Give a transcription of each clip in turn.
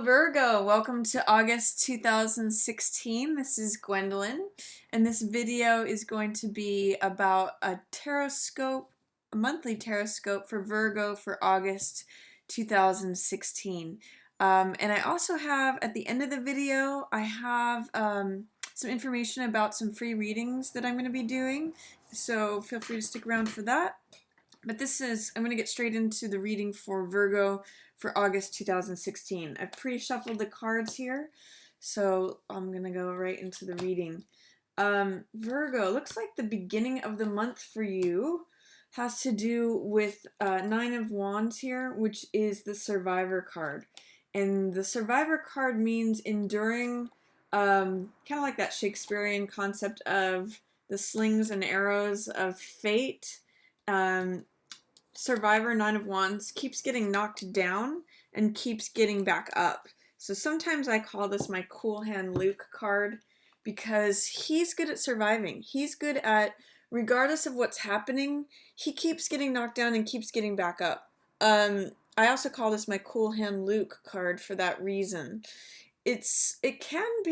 Hello Virgo, welcome to August 2016. This is Gwendolyn, and this video is going to be about a Tarotscope, a monthly Tarotscope for Virgo for August 2016. And I also have, at the end of the video, I have some information about some free readings that I'm going to be doing, so feel free to stick around for that. But I'm going to get straight into the reading for Virgo for August 2016. I've pre-shuffled the cards here, so I'm going to go right into the reading. Virgo, looks like the beginning of the month for you has to do with Nine of Wands here, which is the Survivor card. And the Survivor card means enduring, kind of like that Shakespearean concept of the slings and arrows of fate. Survivor, Nine of Wands, keeps getting knocked down and keeps getting back up. So sometimes I call this my cool hand Luke card because he's good at surviving. He's good at, regardless of what's happening, he keeps getting knocked down and keeps getting back up. I also call this my cool hand Luke card for that reason. There can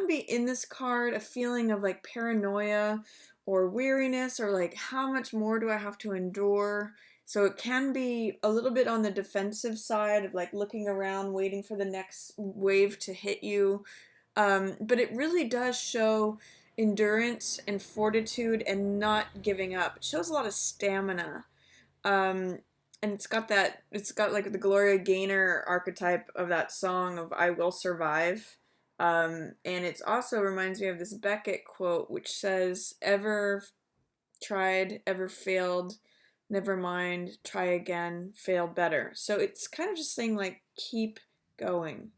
be in this card a feeling of like paranoia or weariness, or like how much more do I have to endure. So it can be a little bit on the defensive side of like looking around, waiting for the next wave to hit you. But it really does show endurance and fortitude and not giving up. It shows a lot of stamina. And it's got like the Gloria Gaynor archetype of that song of I Will Survive. And it also reminds me of this Beckett quote, which says, ever tried, ever failed, never mind, try again, fail better. So it's kind of just saying like, keep going,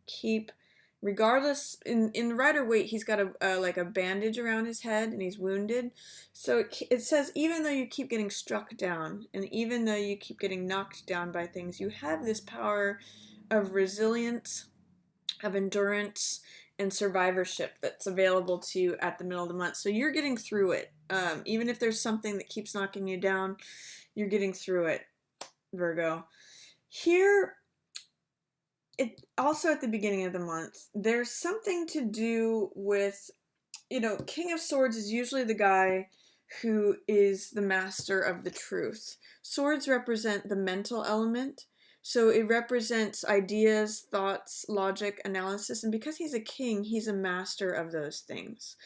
regardless, in Rider-Waite, he's got a bandage around his head and he's wounded. So it says, even though you keep getting struck down and even though you keep getting knocked down by things, you have this power of resilience, of endurance, and survivorship that's available to you at the middle of the month. So you're getting through it. Even if there's something that keeps knocking you down, you're getting through it, Virgo. Here, it also at the beginning of the month, there's something to do with, King of Swords is usually the guy who is the master of the truth. Swords represent the mental element. So it represents ideas, thoughts, logic, analysis, and because he's a king, he's a master of those things.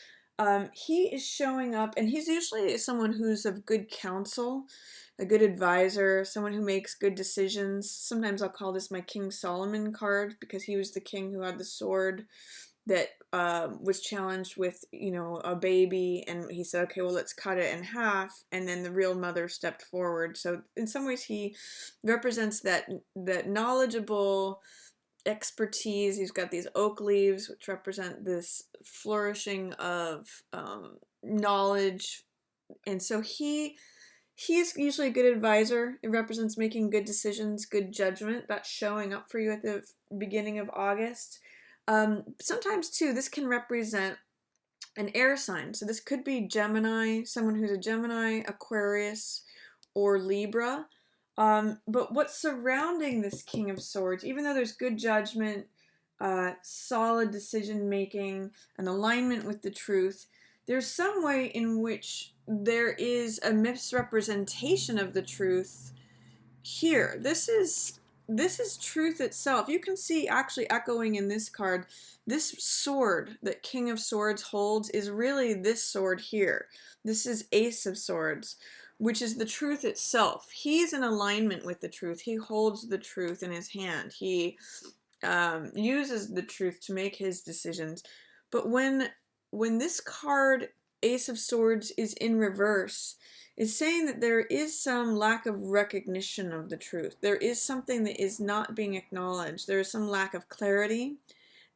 He is showing up, and he's usually someone who's of good counsel, a good advisor, someone who makes good decisions. Sometimes I'll call this my King Solomon card because he was the king who had the sword that was challenged with, a baby, and he said, okay, well, let's cut it in half, and then the real mother stepped forward. So in some ways he represents that knowledgeable expertise. He's got these oak leaves, which represent this flourishing of knowledge, and so he's usually a good advisor. It represents making good decisions, good judgment. That's showing up for you at the beginning of August. Sometimes too, this can represent an air sign. So this could be Gemini, someone who's a Gemini, Aquarius, or Libra. But what's surrounding this King of Swords, even though there's good judgment, solid decision making, an alignment with the truth, there's some way in which there is a misrepresentation of the truth here. This is truth itself. You can see actually echoing in this card, this sword that King of Swords holds is really this sword here. This is Ace of Swords, which is the truth itself. He's in alignment with the truth. He holds the truth in his hand. He uses the truth to make his decisions. But when this card, Ace of Swords, is in reverse, is saying that there is some lack of recognition of the truth. There is something that is not being acknowledged. There is some lack of clarity.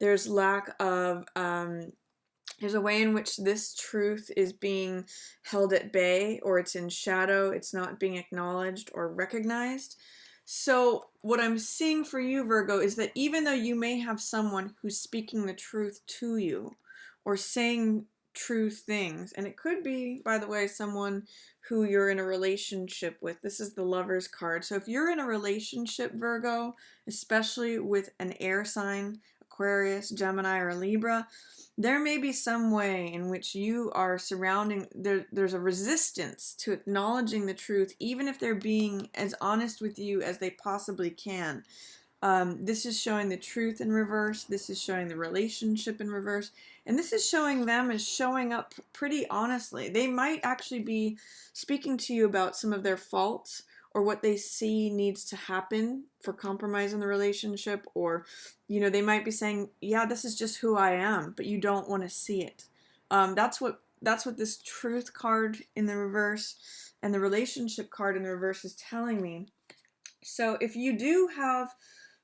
There's lack of, there's a way in which this truth is being held at bay, or it's in shadow. It's not being acknowledged or recognized. So what I'm seeing for you, Virgo, is that even though you may have someone who's speaking the truth to you or saying true things. And it could be, by the way, someone who you're in a relationship with. This is the Lover's card. So if you're in a relationship, Virgo, especially with an air sign, Aquarius, Gemini, or Libra, there may be some way in which you are there's a resistance to acknowledging the truth, even if they're being as honest with you as they possibly can. This is showing the truth in reverse. This is showing the relationship in reverse. And this is showing them as showing up pretty honestly. They might actually be speaking to you about some of their faults or what they see needs to happen for compromise in the relationship. Or, they might be saying, yeah, this is just who I am, but you don't want to see it. That's what this truth card in the reverse and the relationship card in the reverse is telling me. So if you do have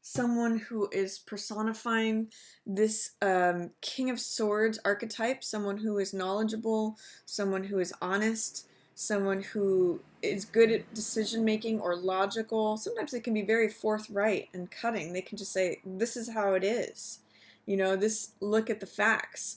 someone who is personifying this King of Swords archetype, someone who is knowledgeable, someone who is honest, someone who is good at decision making or logical. Sometimes they can be very forthright and cutting. They can just say, this is how it is. Look at the facts.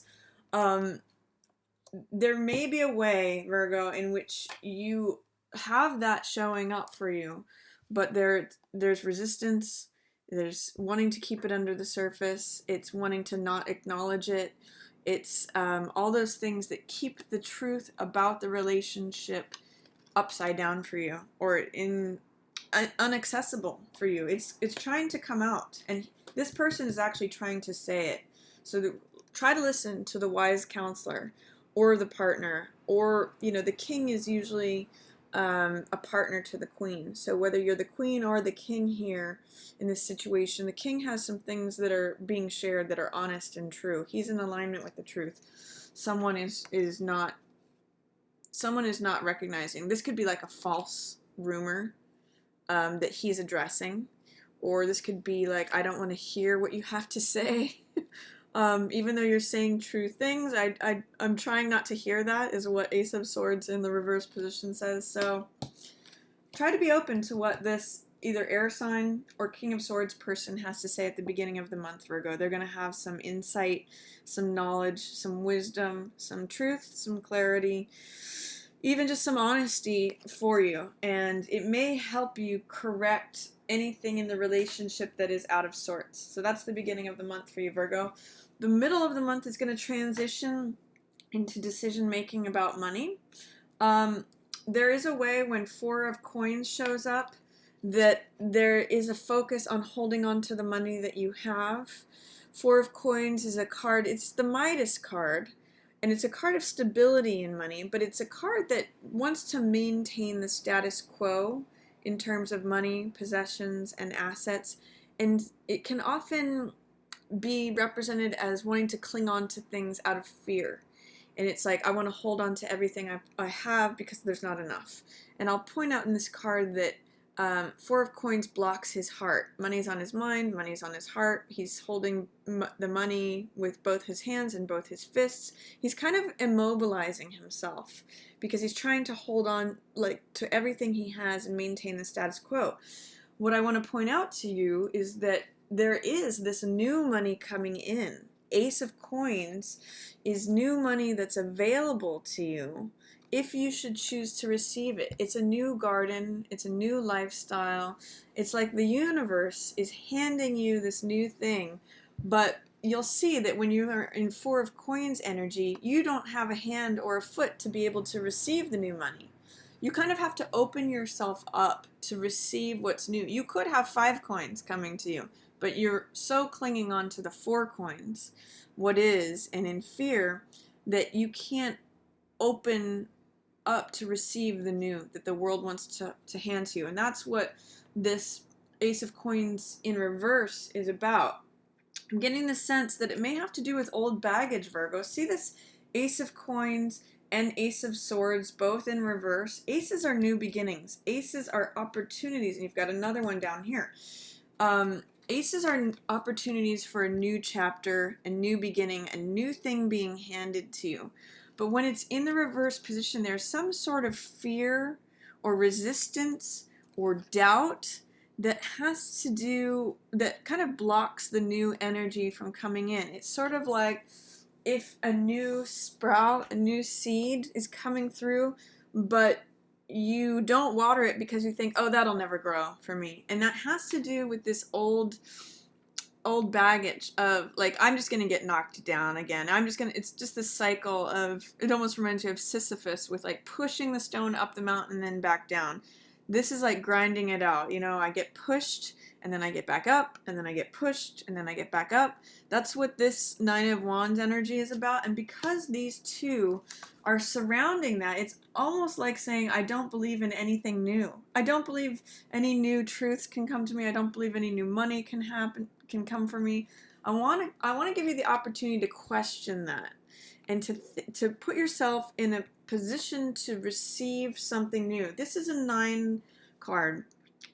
There may be a way, Virgo, in which you have that showing up for you, but there's resistance. There's wanting to keep it under the surface. It's wanting to not acknowledge it. It's all those things that keep the truth about the relationship upside down for you, or inaccessible for you. It's trying to come out, and this person is actually trying to say it. So try to listen to the wise counselor or the partner, or the king is usually a partner to the queen. So whether you're the queen or the king here in this situation, the king has some things that are being shared that are honest and true. He's in alignment with the truth. Someone is not recognizing. This could be like a false rumor that he's addressing, or this could be like, I don't want to hear what you have to say. Even though you're saying true things, I'm trying not to hear that, is what Ace of Swords in the reverse position says. So try to be open to what this either air sign or King of Swords person has to say at the beginning of the month, Virgo. They're going to have some insight, some knowledge, some wisdom, some truth, some clarity, even just some honesty for you. And it may help you correct anything in the relationship that is out of sorts. So that's the beginning of the month for you, Virgo. The middle of the month is going to transition into decision making about money. There is a way when Four of Coins shows up that there is a focus on holding on to the money that you have. Four of Coins is a card, it's the Midas card, and it's a card of stability in money, but it's a card that wants to maintain the status quo in terms of money, possessions, and assets. And it can often be represented as wanting to cling on to things out of fear. And it's like, I want to hold on to everything I have because there's not enough. And I'll point out in this card that Four of Coins blocks his heart. Money's on his mind, money's on his heart. He's holding the money with both his hands and both his fists. He's kind of immobilizing himself because he's trying to hold on to everything he has and maintain the status quo. What I want to point out to you is that there is this new money coming in. Ace of Coins is new money that's available to you if you should choose to receive it. It's a new garden, it's a new lifestyle. It's like the universe is handing you this new thing, but you'll see that when you are in Four of Coins energy, you don't have a hand or a foot to be able to receive the new money. You kind of have to open yourself up to receive what's new. You could have 5 coins coming to you, but you're so clinging on to the 4 coins, what is, and in fear, that you can't open up to receive the new that the world wants to hand to you. And that's what this Ace of Coins in reverse is about. I'm getting the sense that it may have to do with old baggage, Virgo. See this Ace of Coins and Ace of Swords both in reverse. Aces are new beginnings. Aces are opportunities, and you've got another one down here. Aces are opportunities for a new chapter, a new beginning, a new thing being handed to you. But when it's in the reverse position, there's some sort of fear or resistance or doubt that kind of blocks the new energy from coming in. It's sort of like if a new sprout, a new seed is coming through, but you don't water it because you think, oh, that'll never grow for me. And that has to do with this old baggage of like, I'm just going to get knocked down again. It's just this cycle of, it almost reminds me of Sisyphus with like pushing the stone up the mountain and then back down. This is like grinding it out. You know, I get pushed and then I get back up and then I get pushed and then I get back up. That's what this Nine of Wands energy is about. And because these two are surrounding that, it's almost like saying, I don't believe in anything new. I don't believe any new truths can come to me. I don't believe any new money can come for me. I want to give you the opportunity to question that and to put yourself in a position to receive something new. This is a 9 card.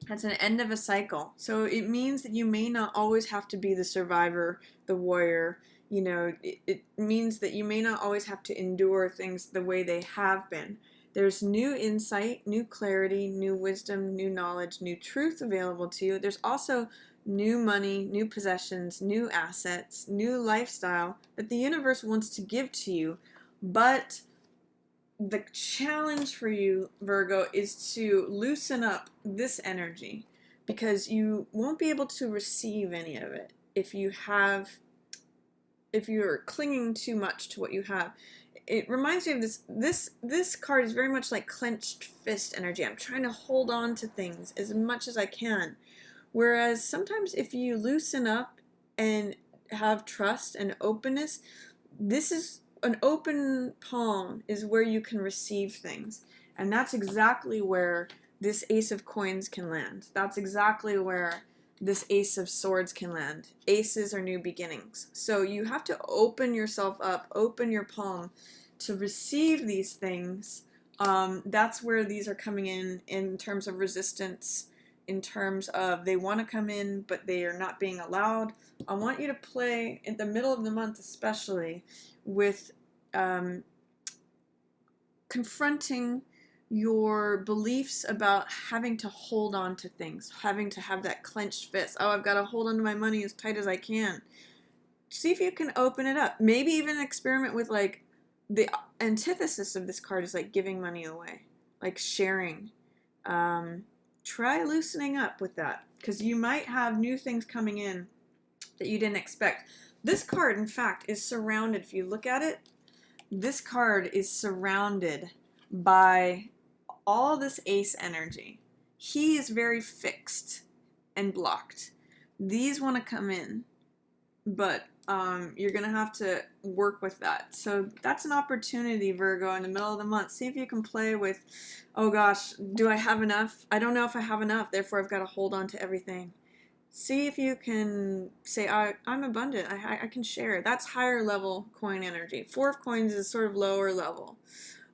That's an end of a cycle. So it means that you may not always have to be the survivor, the warrior. You know, it means that you may not always have to endure things the way they have been. There's new insight, new clarity, new wisdom, new knowledge, new truth available to you. There's also new money, new possessions, new assets, new lifestyle that the universe wants to give to you. But the challenge for you, Virgo, is to loosen up this energy, because you won't be able to receive any of it if you're clinging too much to what you have. It reminds me of this card is very much like clenched fist energy. I'm trying to hold on to things as much as I can. Whereas sometimes if you loosen up and have trust and openness, this is an open palm is where you can receive things. And that's exactly where this Ace of Coins can land. That's exactly where this Ace of Swords can land. Aces are new beginnings. So you have to open yourself up, open your palm to receive these things. That's where these are coming in terms of resistance, in terms of they want to come in, but they are not being allowed. I want you to play in the middle of the month, especially with confronting your beliefs about having to hold on to things, having to have that clenched fist. Oh, I've got to hold on to my money as tight as I can. See if you can open it up. Maybe even experiment with, like, the antithesis of this card is like giving money away, like sharing. Try loosening up with that, because you might have new things coming in that you didn't expect. This card, in fact, is surrounded. If you look at it, this card is surrounded by all this ace energy. He is very fixed and blocked. These want to come in, but you're going to have to work with that. So that's an opportunity, Virgo, in the middle of the month. See if you can play with, oh gosh, do I have enough? I don't know if I have enough, therefore I've got to hold on to everything. See if you can say, I'm abundant, I can share. That's higher level coin energy. 4 of Coins is sort of lower level,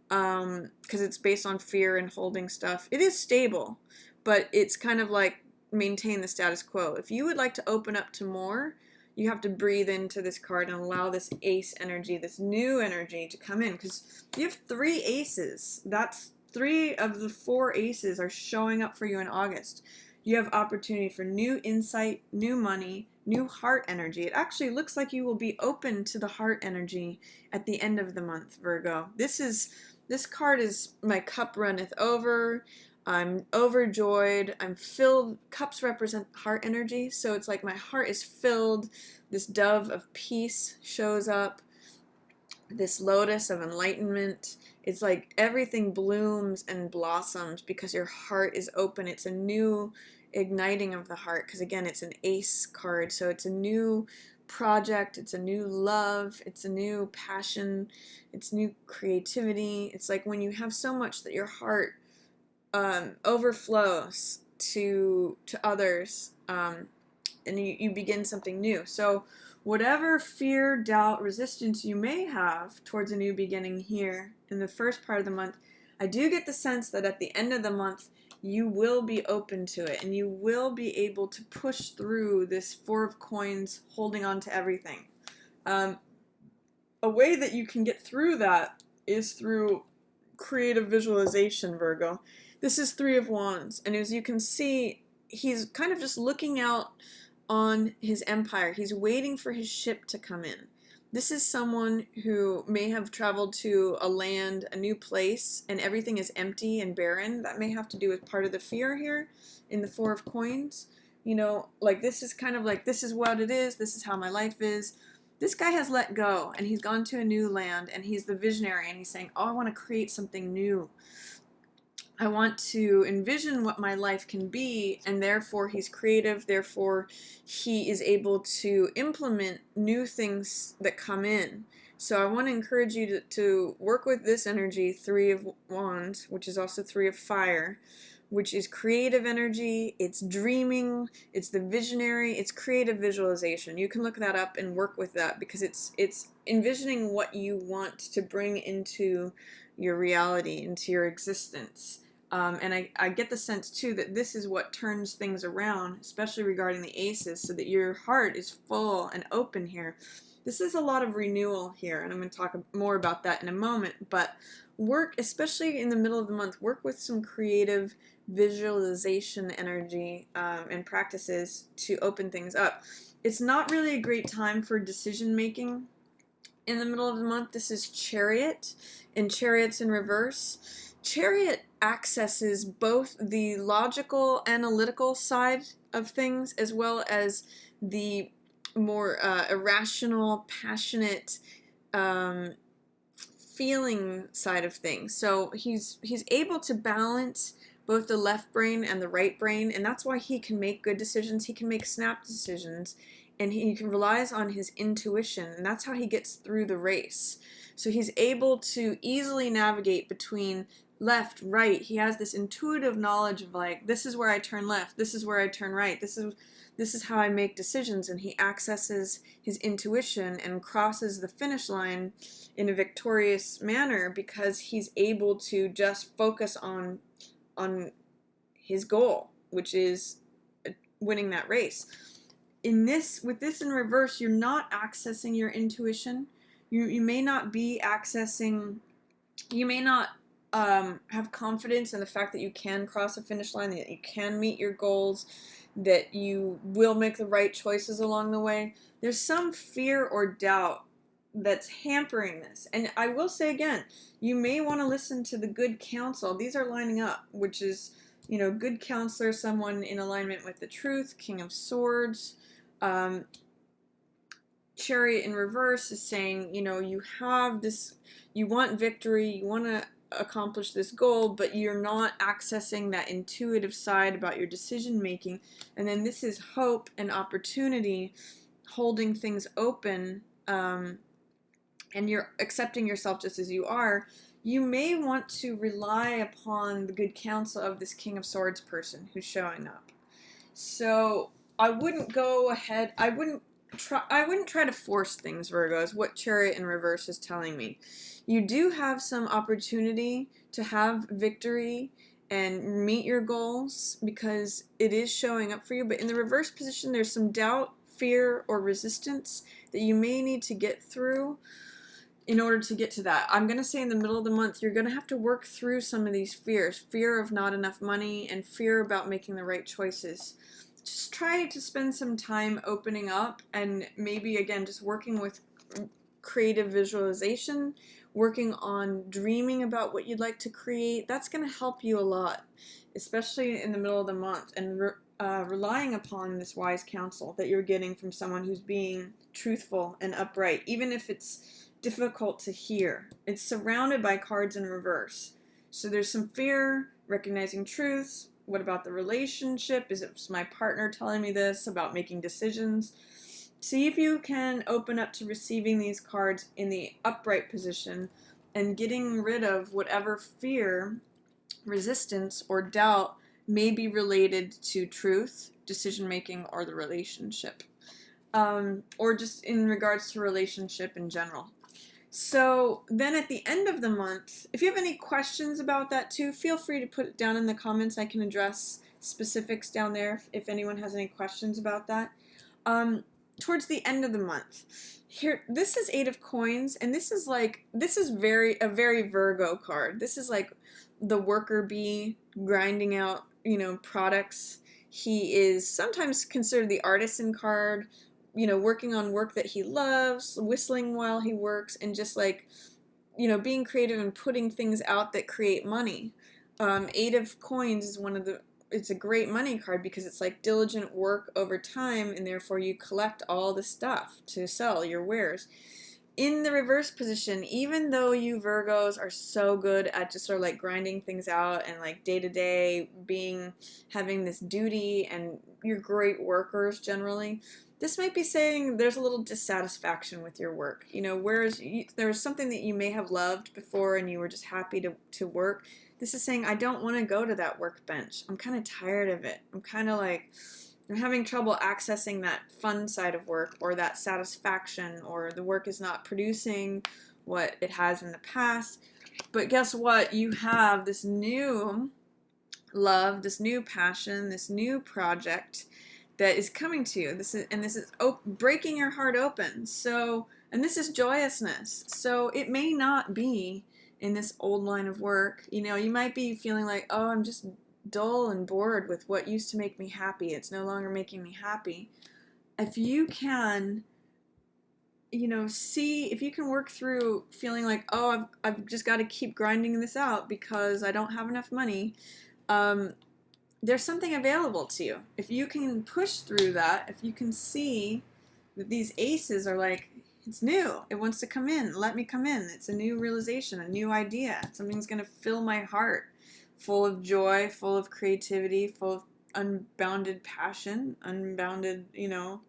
because it's based on fear and holding stuff. It is stable, but it's kind of like maintain the status quo. If you would like to open up to more, you have to breathe into this card and allow this ace energy, this new energy, to come in, because you have 3 aces. That's 3 of the 4 aces are showing up for you in August. You have opportunity for new insight, new money, new heart energy. It actually looks like you will be open to the heart energy at the end of the month, Virgo. This card is my cup runneth over. I'm overjoyed. I'm filled. Cups represent heart energy, so it's like my heart is filled. This dove of peace shows up. This lotus of enlightenment. It's like everything blooms and blossoms because your heart is open. It's a new igniting of the heart, because again, it's an ace card, so it's a new project, it's a new love, it's a new passion, it's new creativity. It's like when you have so much that your heart overflows to others, and you begin something new. So whatever fear, doubt, resistance you may have towards a new beginning here in the first part of the month, I do get the sense that at the end of the month, you will be open to it, and you will be able to push through this 4 of Coins, holding on to everything. A way that you can get through that is through creative visualization, Virgo. This is 3 of Wands, and as you can see, he's kind of just looking out on his empire. He's waiting for his ship to come in. This is someone who may have traveled to a land, a new place, and everything is empty and barren. That may have to do with part of the fear here in the Four of Coins. You know, like this is kind of like, this is what it is, this is how my life is. This guy has let go and he's gone to a new land and he's the visionary and he's saying, oh, I want to create something new. I want to envision what my life can be, and therefore he's creative, therefore he is able to implement new things that come in. So I want to encourage you to work with this energy, Three of Wands, which is also Three of Fire, which is creative energy, it's dreaming, it's the visionary, it's creative visualization. You can look that up and work with that because it's envisioning what you want to bring into your reality, into your existence. And I get the sense too that this is what turns things around, especially regarding the aces, so that your heart is full and open here. This is a lot of renewal here, and I'm going to talk more about that in a moment, but work, especially in the middle of the month, work with some creative visualization energy and practices to open things up. It's not really a great time for decision making in the middle of the month. This is Chariot, and Chariot's in reverse. Chariot accesses both the logical, analytical side of things as well as the more irrational, passionate, feeling side of things. So he's able to balance both the left brain and the right brain, and that's why he can make good decisions. He can make snap decisions, and he relies on his intuition, and that's how he gets through the race. So he's able to easily navigate between left, right. He has this intuitive knowledge of like, this is where I turn left, this is where I turn right, this is how I make decisions, and he accesses his intuition and crosses the finish line in a victorious manner because he's able to just focus on his goal, which is winning that race. With this in reverse, you're not accessing your intuition. You may not be accessing, you may not have confidence in the fact that you can cross a finish line, that you can meet your goals, that you will make the right choices along the way. There's some fear or doubt that's hampering this. And I will say again, you may want to listen to the good counsel. These are lining up, which is, you know, good counselor, someone in alignment with the truth, King of Swords. Chariot in reverse is saying, you know, you have this, you want victory, you want to accomplish this goal, but you're not accessing that intuitive side about your decision making. And then this is hope and opportunity, holding things open, and you're accepting yourself just as you are. You may want to rely upon the good counsel of this King of Swords person who's showing up. So I wouldn't go ahead, I wouldn't try to force things, Virgo, is what Chariot in reverse is telling me. You do have some opportunity to have victory and meet your goals because it is showing up for you, but in the reverse position there's some doubt, fear, or resistance that you may need to get through in order to get to that. I'm going to say in the middle of the month, you're going to have to work through some of these fears. Fear of not enough money and fear about making the right choices. Just try to spend some time opening up and maybe, again, just working with creative visualization, working on dreaming about what you'd like to create. That's going to help you a lot, especially in the middle of the month, and relying upon this wise counsel that you're getting from someone who's being truthful and upright, even if it's difficult to hear. It's surrounded by cards in reverse. So there's some fear, recognizing truths. What about the relationship? Is it my partner telling me this about making decisions? See if you can open up to receiving these cards in the upright position and getting rid of whatever fear, resistance, or doubt may be related to truth, decision making, or the relationship. Or just in regards to relationship in general. So then at the end of the month, if you have any questions about that too, feel free to put it down in the comments. I can address specifics down there if anyone has any questions about that. Towards the end of the month, here, this is Eight of Coins, and this is a very Virgo card. This is like the worker bee grinding out, products. He is sometimes considered the artisan card, working on work that he loves, whistling while he works, and just like, being creative and putting things out that create money. Eight of Coins is it's a great money card because it's like diligent work over time, and therefore you collect all the stuff to sell your wares. In the reverse position, even though you Virgos are so good at just sort of like grinding things out and like day to day having this duty, and you're great workers generally, this might be saying there's a little dissatisfaction with your work. Whereas there was something that you may have loved before and you were just happy to work. This is saying, I don't want to go to that workbench. I'm kind of tired of it. I'm having trouble accessing that fun side of work, or that satisfaction, or the work is not producing what it has in the past. But guess what? You have this new love, this new passion, this new project that is coming to you. This is breaking your heart open. And this is joyousness. So it may not be in this old line of work. You might be feeling like, oh, I'm just dull and bored with what used to make me happy. It's no longer making me happy. If you can, if you can work through feeling like, oh, I've just got to keep grinding this out because I don't have enough money, there's something available to you. If you can push through that, if you can see that these aces are like, it's new, it wants to come in, let me come in. It's a new realization, a new idea. Something's going to fill my heart, full of joy, full of creativity, full of unbounded passion, unbounded,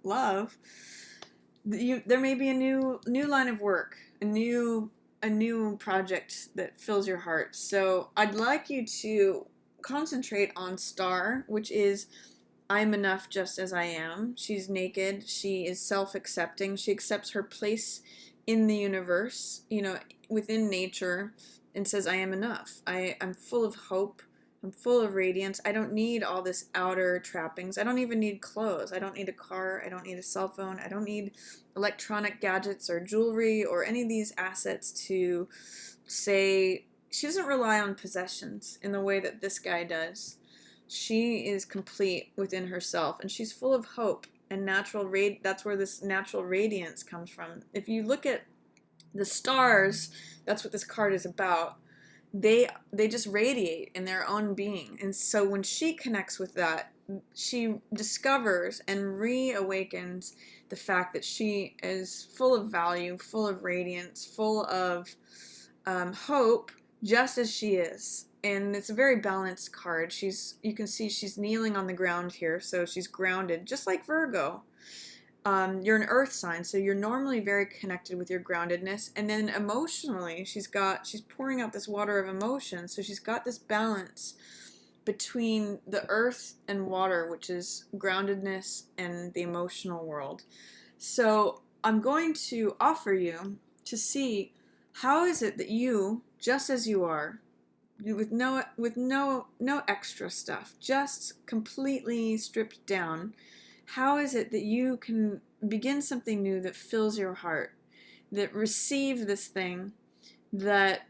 love. There may be a new line of work, a new project that fills your heart. So I'd like you to concentrate on Star, which is, I'm enough just as I am. She's naked. She is self-accepting. She accepts her place in the universe, within nature, and says, I am enough. I'm full of hope. I'm full of radiance. I don't need all this outer trappings. I don't even need clothes. I don't need a car. I don't need a cell phone. I don't need electronic gadgets or jewelry or any of these assets to say. She doesn't rely on possessions in the way that this guy does. She is complete within herself, and she's full of hope and that's where this natural radiance comes from. If you look at the stars, that's what this card is about. They just radiate in their own being. And so when she connects with that, she discovers and reawakens the fact that she is full of value, full of radiance, full of hope, just as she is. And it's a very balanced card. You can see she's kneeling on the ground here, so she's grounded, just like Virgo. You're an earth sign, so you're normally very connected with your groundedness. And then emotionally, she's pouring out this water of emotion, so she's got this balance between the earth and water, which is groundedness and the emotional world. So I'm going to offer you to see, how is it that you, just as you are, with no extra stuff, just completely stripped down, how is it that you can begin something new that fills your heart, that receives this thing, that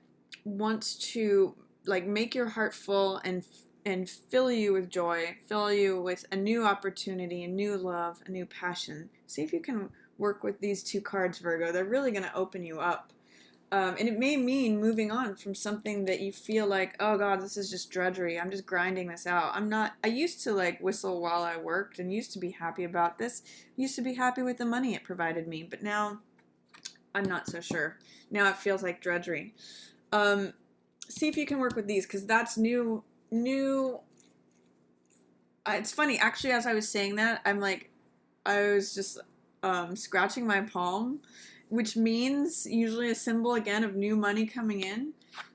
wants to like make your heart full and fill you with joy, fill you with a new opportunity, a new love, a new passion? See if you can work with these two cards, Virgo. They're really going to open you up. And it may mean moving on from something that you feel like, oh God, this is just drudgery. I'm just grinding this out. I used to like whistle while I worked and used to be happy about this. Used to be happy with the money it provided me. But now I'm not so sure. Now it feels like drudgery. See if you can work with these, because that's new. It's funny, actually, as I was saying that, I was just scratching my palm, which means usually a symbol, again, of new money coming in.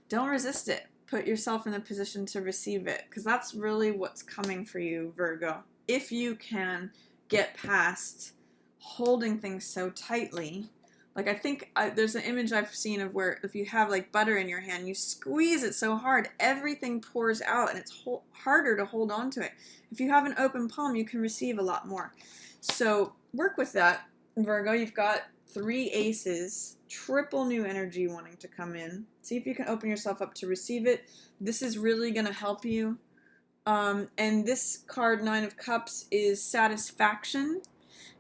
Don't resist it. Put yourself in the position to receive it, because that's really what's coming for you, Virgo. If you can get past holding things so tightly. Like, I think there's an image I've seen of where if you have like butter in your hand, you squeeze it so hard, everything pours out, and it's harder to hold on to it. If you have an open palm, you can receive a lot more. So work with that, Virgo. You've got 3 aces, triple new energy wanting to come in. See if you can open yourself up to receive it. This is really going to help you. And this card, 9 of Cups, is satisfaction.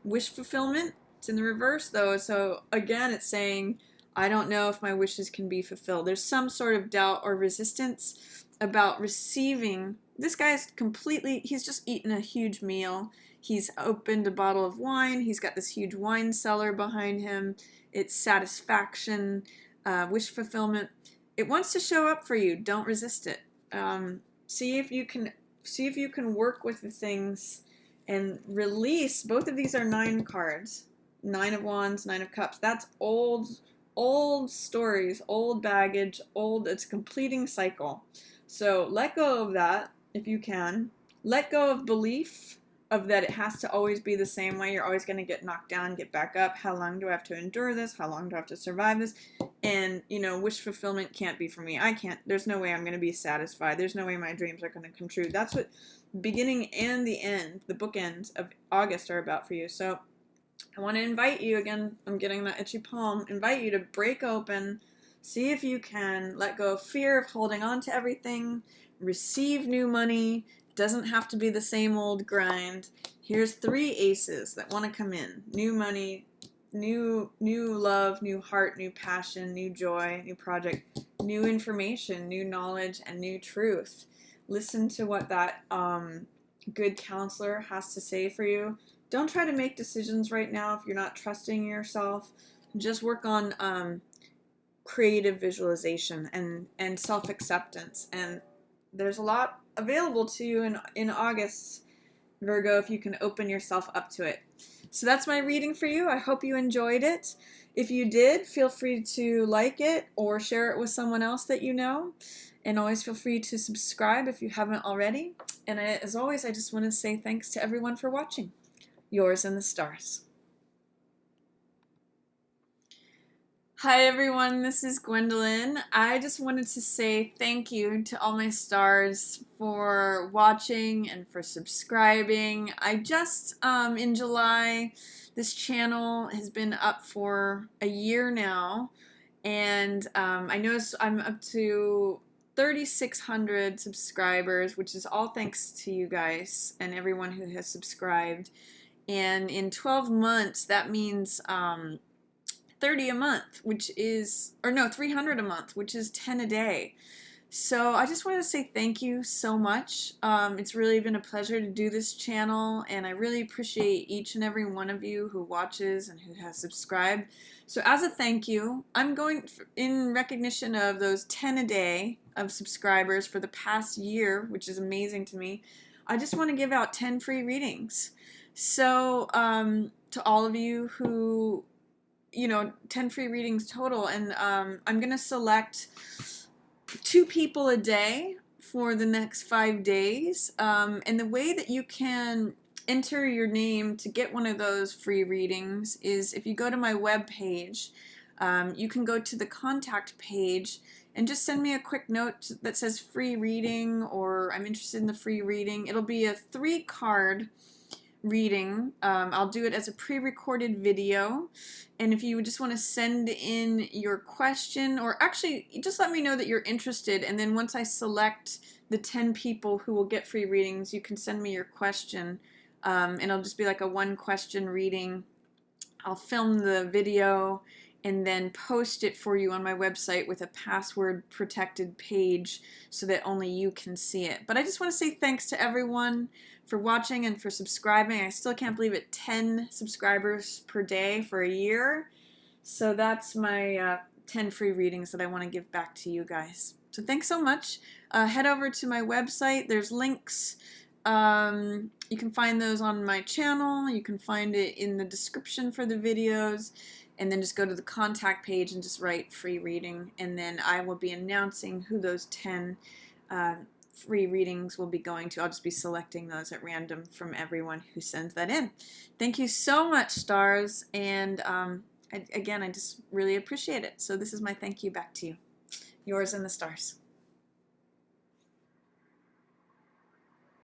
wish fulfillment. It's in the reverse though, so again it's saying I don't know if my wishes can be fulfilled. There's some sort of doubt or resistance about receiving. This guy's completely, he's just eaten a huge meal. He's opened a bottle of wine. He's got this huge wine cellar behind him. It's satisfaction, wish fulfillment. It wants to show up for you. Don't resist it. See if you can work with the things and release. Both of these are 9 cards. 9 of Wands, 9 of Cups. That's old stories, old baggage, it's a completing cycle. So let go of that if you can. Let go of belief of that it has to always be the same way. You're always going to get knocked down, get back up. How long do I have to endure this? How long do I have to survive this? And, wish fulfillment can't be for me. I can't. There's no way I'm going to be satisfied. There's no way my dreams are going to come true. That's what beginning and the end, the bookends of August are about for you. So I want to invite you, again, I'm getting that itchy palm, invite you to break open, see if you can let go of fear of holding on to everything, receive new money. Doesn't have to be the same old grind. Here's 3 aces that want to come in. New money, new love, new heart, new passion, new joy, new project, new information, new knowledge, and new truth. Listen to what that good counselor has to say for you. Don't try to make decisions right now if you're not trusting yourself. Just work on creative visualization and self-acceptance. And there's a lot available to you in August, Virgo, if you can open yourself up to it. So that's my reading for you. I hope you enjoyed it. If you did, feel free to like it or share it with someone else that you know. And always feel free to subscribe if you haven't already. And as always, I just want to say thanks to everyone for watching. Yours in the stars. Hi everyone, this is Gwendolyn. I just wanted to say thank you to all my stars for watching and for subscribing. I just, in July, this channel has been up for a year now, and I noticed I'm up to 3,600 subscribers, which is all thanks to you guys and everyone who has subscribed. And in 12 months, that means 30 a month, which is, or no, 300 a month, which is 10 a day. So I just want to say thank you so much. It's really been a pleasure to do this channel, and I really appreciate each and every one of you who watches and who has subscribed. So as a thank you, I'm going, in recognition of those 10 a day of subscribers for the past year, which is amazing to me, I just want to give out 10 free readings. So to all of you who, 10 free readings total, and I'm going to select 2 people a day for the next 5 days. And the way that you can enter your name to get one of those free readings is if you go to my web page, you can go to the contact page and just send me a quick note that says free reading or I'm interested in the free reading. It'll be a 3-card reading. I'll do it as a pre-recorded video, and if you just want to send in your question, or actually just let me know that you're interested, and then once I select the 10 people who will get free readings, you can send me your question, and it'll just be like a 1-question reading. I'll film the video and then post it for you on my website with a password protected page so that only you can see it. But I just want to say thanks to everyone for watching and for subscribing. I still can't believe it, 10 subscribers per day for a year. So that's my 10 free readings that I want to give back to you guys. So thanks so much. Head over to my website. There's links. You can find those on my channel. You can find it in the description for the videos. And then just go to the contact page and just write free reading. And then I will be announcing who those 10 free readings will be going to. I'll just be selecting those at random from everyone who sends that in. Thank you so much, stars. And again, I just really appreciate it. So this is my thank you back to you. Yours in the stars.